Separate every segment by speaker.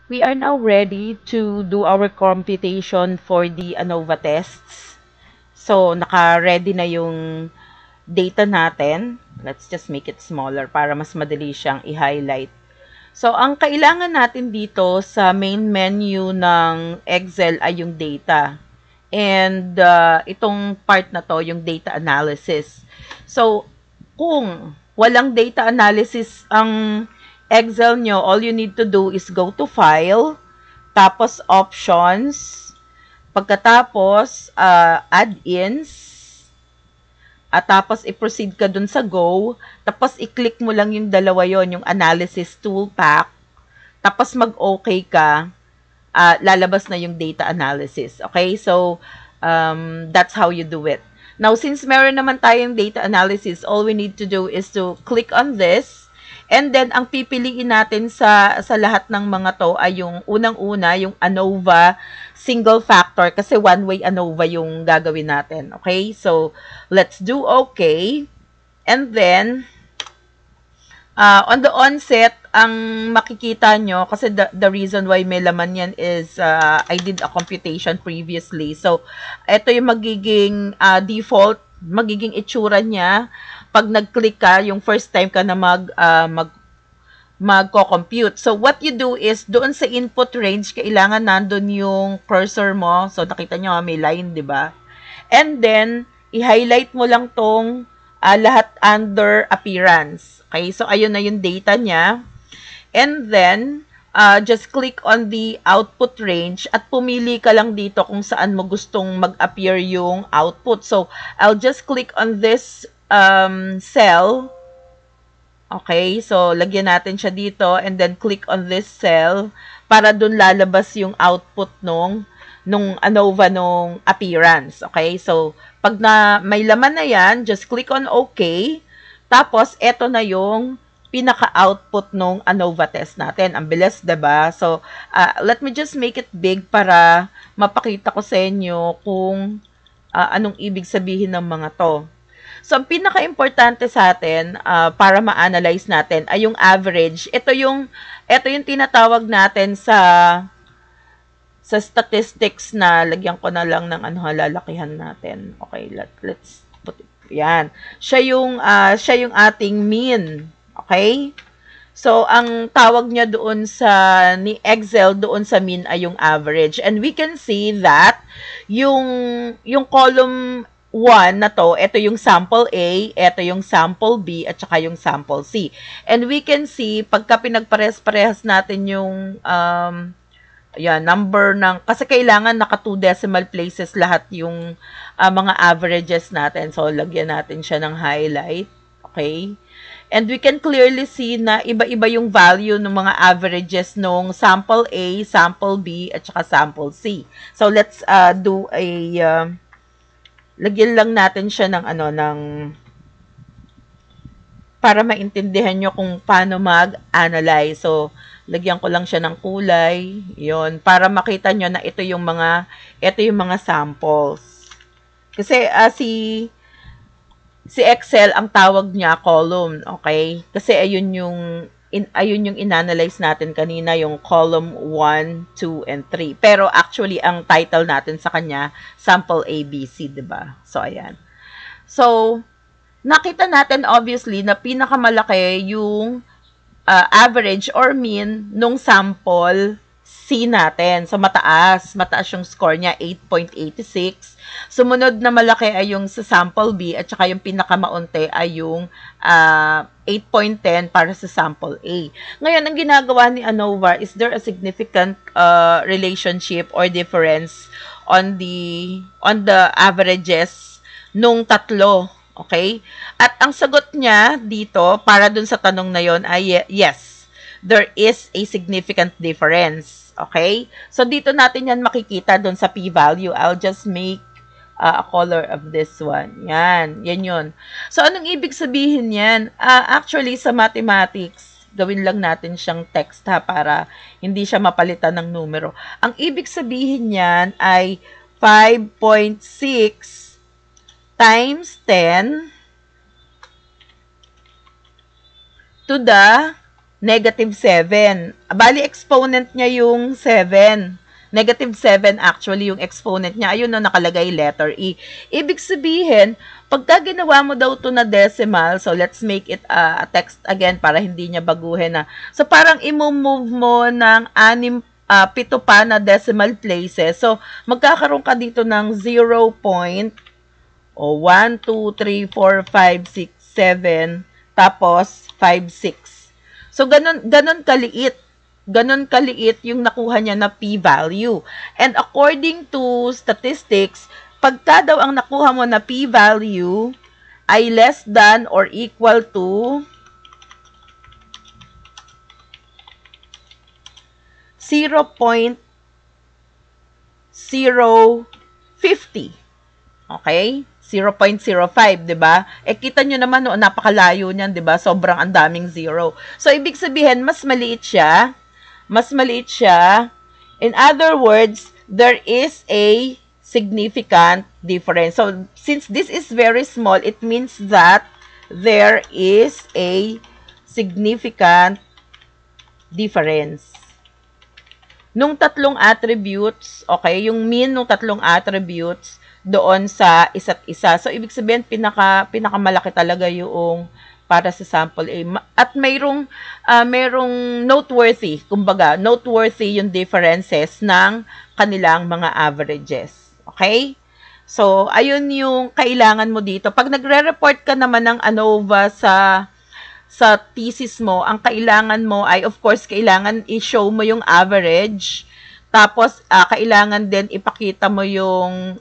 Speaker 1: We are now ready to do our computation for the ANOVA tests. So, naka-ready na yung data natin. Let's just make it smaller para mas madali siyang i-highlight. So, ang kailangan natin dito sa main menu ng Excel ay yung data. And itong part na to, yung data analysis. So, kung walang data analysis ang Excel nyo, all you need to do is go to File, tapos Options, pagkatapos Add-ins, at tapos i-proceed ka dun sa Go, tapos i-click mo lang yung dalawa yon, yung Analysis Tool Pack, tapos mag-okay ka, lalabas na yung data analysis. Okay? So, that's how you do it. Now, since meron naman tayong data analysis, all we need to do is to click on this. And then, ang pipiliin natin sa lahat ng mga to ay yung unang-una, yung ANOVA single factor kasi one-way ANOVA yung gagawin natin. Okay? So, let's do okay. And then, on the onset, ang makikita nyo, kasi the reason why may laman yan is I did a computation previously. So, ito yung magiging default, magiging itsura niya pag nag-click ka, yung first time ka na magko-compute. So, what you do is, doon sa input range, kailangan nandun yung cursor mo. So, nakita nyo, may line, di ba? And then, i-highlight mo lang tong lahat under appearance. Okay, so ayun na yung data niya. And then, just click on the output range at pumili ka lang dito kung saan mo gustong mag-appear yung output. So, I'll just click on this cell. Okay, so lagyan natin siya dito and then click on this cell para dun lalabas yung output nung ANOVA nung appearance. Okay, so pag may laman na yan, just click on OK. Tapos, eto na yung pinaka-output nung ANOVA test natin. Ang bilis, diba? So, let me just make it big para mapakita ko sa inyo kung anong ibig sabihin ng mga to. So, ang pinaka-importante sa atin para ma-analyze natin ay yung average. Ito yung tinatawag natin sa statistics na lagyan ko na lang ng lalakihan natin. Okay, let's put it. Yan. Siya yung ating mean. Okay? So, ang tawag niya doon ni Excel doon sa mean ay yung average. And we can see that yung column 1 na to, ito yung sample A, ito yung sample B, at saka yung sample C. And we can see, pagka pinagpares-parehas natin yung number ng, kasi kailangan naka 2 decimal places lahat yung mga averages natin. So, lagyan natin siya ng highlight. Okay? And we can clearly see na iba-iba yung value ng mga averages nung sample A, sample B, at saka sample C. So, let's do a, lagyan lang natin siya ng para maintindihan nyo kung paano mag-analyze. So, lagyan ko lang siya ng kulay. Yon, para makita nyo na ito yung mga samples. Kasi si Excel ang tawag niya column, okay? Kasi ayun yung inanalyze natin kanina, yung column 1, 2, and 3. Pero actually, ang title natin sa kanya, sample ABC, diba? So, ayan. So, nakita natin obviously na pinakamalaki yung average or mean nung sample C natin. So, mataas yung score niya, 8.86. Sumunod na malaki ay yung sa sample B at saka yung pinakamaunti ay yung 8.10 para sa sample A. Ngayon, ang ginagawa ni ANOVA, is there a significant relationship or difference on the averages nung tatlo? Okay? At ang sagot niya dito, para dun sa tanong na yon ay yes, there is a significant difference. Okay? So, dito natin yan makikita dun sa p-value. I'll just make a color of this one. Yan. Yan yun. So, anong ibig sabihin yan? Actually, sa mathematics, gawin lang natin siyang text ha, para hindi siya mapalitan ng numero. Ang ibig sabihin yan ay 5.6 times 10 to the negative 7. Bali, exponent niya yung 7. Negative 7 actually yung exponent niya. Ayun na nakalagay letter E. Ibig sabihin, pagka ginawa mo daw to na decimal, so let's make it a text again para hindi niya baguhin na. So parang i-move mo ng 7 pa na decimal places. So magkakaroon ka dito ng 0. 1, 2, 3, 4, 5, 6, 7, tapos 5, 6. So ganun kaliit. Ganon kaliit yung nakuha niya na p-value. And according to statistics, pagka daw ang nakuha mo na p-value ay less than or equal to 0.050. Okay? 0.05, 'di ba? Kita nyo naman noon napakalayo niyan, 'di ba? Sobrang ang daming zero. So ibig sabihin mas maliit siya. Mas maliit siya. In other words, there is a significant difference. So, since this is very small, it means that there is a significant difference. Nung tatlong attributes, okay, yung mean nung tatlong attributes doon sa isa't isa. So, ibig sabihin, pinakamalaki talaga yung para sa sample A. At mayroong noteworthy, kumbaga, noteworthy yung differences ng kanilang mga averages. Okay? So, ayun yung kailangan mo dito. Pag nagre-report ka naman ng ANOVA sa thesis mo, ang kailangan mo ay, of course, kailangan i-show mo yung average. Tapos, kailangan din ipakita mo yung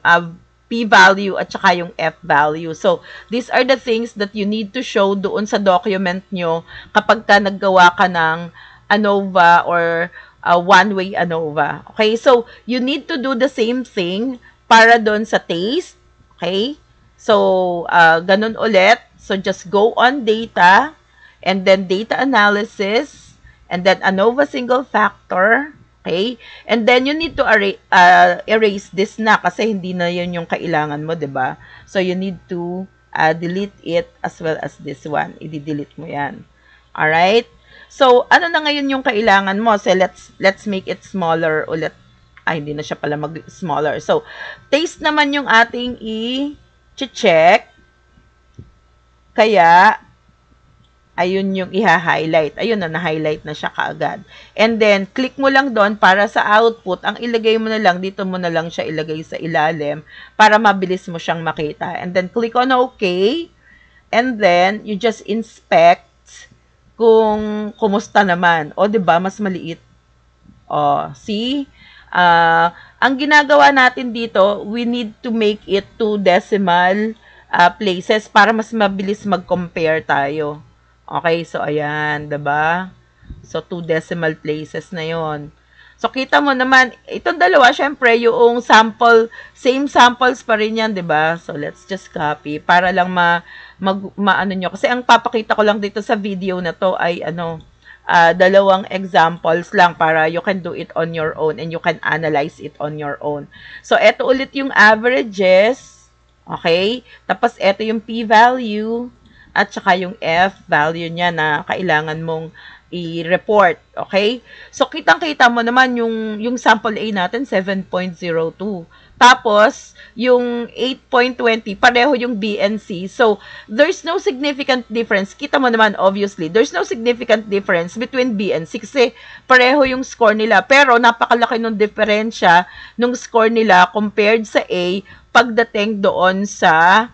Speaker 1: p-value at saka yung f-value. So, these are the things that you need to show doon sa document nyo kapag ka naggawa ka ng ANOVA or one-way ANOVA. Okay? So, you need to do the same thing para doon sa taste. Okay? So, ganun ulit. So, just go on data and then data analysis and then ANOVA single factor. Okay? And then, you need to erase this na kasi hindi na yun yung kailangan mo, diba? So, you need to delete it as well as this one. I-delete mo yan. Alright? So, ano na ngayon yung kailangan mo? So, let's make it smaller ulit. Hindi na siya pala mag-smaller. So, taste naman yung ating i-check. Kaya, ayun yung i-highlight. Ayun na, na-highlight na siya kaagad. And then, click mo lang doon para sa output. Ang ilagay mo na lang, dito mo na lang siya ilagay sa ilalim para mabilis mo siyang makita. And then, click on OK. And then, you just inspect kung kumusta naman. O, diba? Mas maliit. O, see? Ang ginagawa natin dito, we need to make it 2 decimal places para mas mabilis mag-compare tayo. Okay, so ayan, diba? So, 2 decimal places na yon. So, kita mo naman, itong dalawa, syempre, yung sample, same samples pa rin yan, diba? So, let's just copy para lang maano nyo. Kasi ang papakita ko lang dito sa video na to ay, dalawang examples lang para you can do it on your own and you can analyze it on your own. So, eto ulit yung averages. Okay? Tapos, eto yung p-value. At saka yung f-value niya na kailangan mong i-report. Okay? So, kitang-kita mo naman yung sample A natin, 7.02. Tapos, yung 8.20, pareho yung B and C. So, there's no significant difference. Kita mo naman, obviously, there's no significant difference between B and C kasi pareho yung score nila. Pero, napakalaki ng diferensya ng score nila compared sa A pagdating doon sa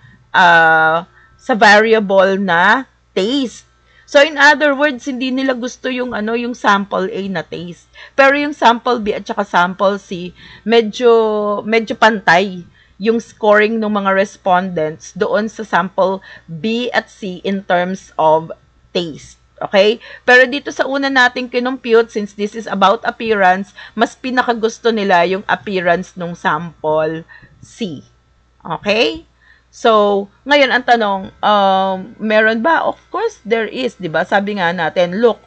Speaker 1: variable na taste. So, in other words, hindi nila gusto yung yung sample A na taste. Pero yung sample B at saka sample C, medyo pantay yung scoring ng mga respondents doon sa sample B at C in terms of taste. Okay? Pero dito sa una nating kinompute, since this is about appearance, mas pinakagusto nila yung appearance ng sample C. Okay? So, ngayon ang tanong, meron ba? Of course, there is, di ba? Sabi nga natin, look,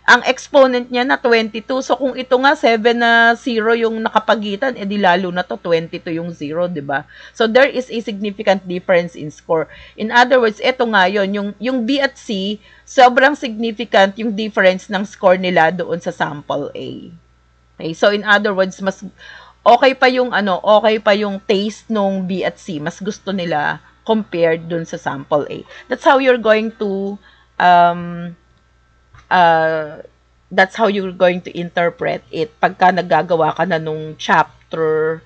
Speaker 1: ang exponent niya na 22. So, kung ito nga 7 na 0 yung nakapagitan, edi lalo na to 22 yung 0, di ba? So, there is a significant difference in score. In other words, ito nga yun, yung B at C, sobrang significant yung difference ng score nila doon sa sample A. Okay, so in other words, mas okay pa yung okay pa yung taste nung B at C. Mas gusto nila compared dun sa sample A. That's how you're going to um that's how you're going to interpret it pagka naggagawa ka na nung chapter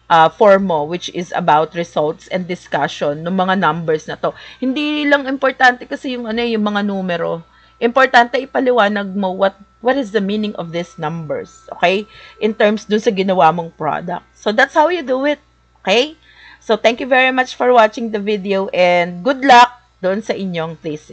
Speaker 1: 4 mo, which is about results and discussion ng mga numbers na to. Hindi lang importante kasi yung yung mga numero. Importante ipaliwanag mo what is the meaning of these numbers, okay? In terms dun sa ginawa mong product. So that's how you do it, okay? So thank you very much for watching the video and good luck doon sa inyong thesis.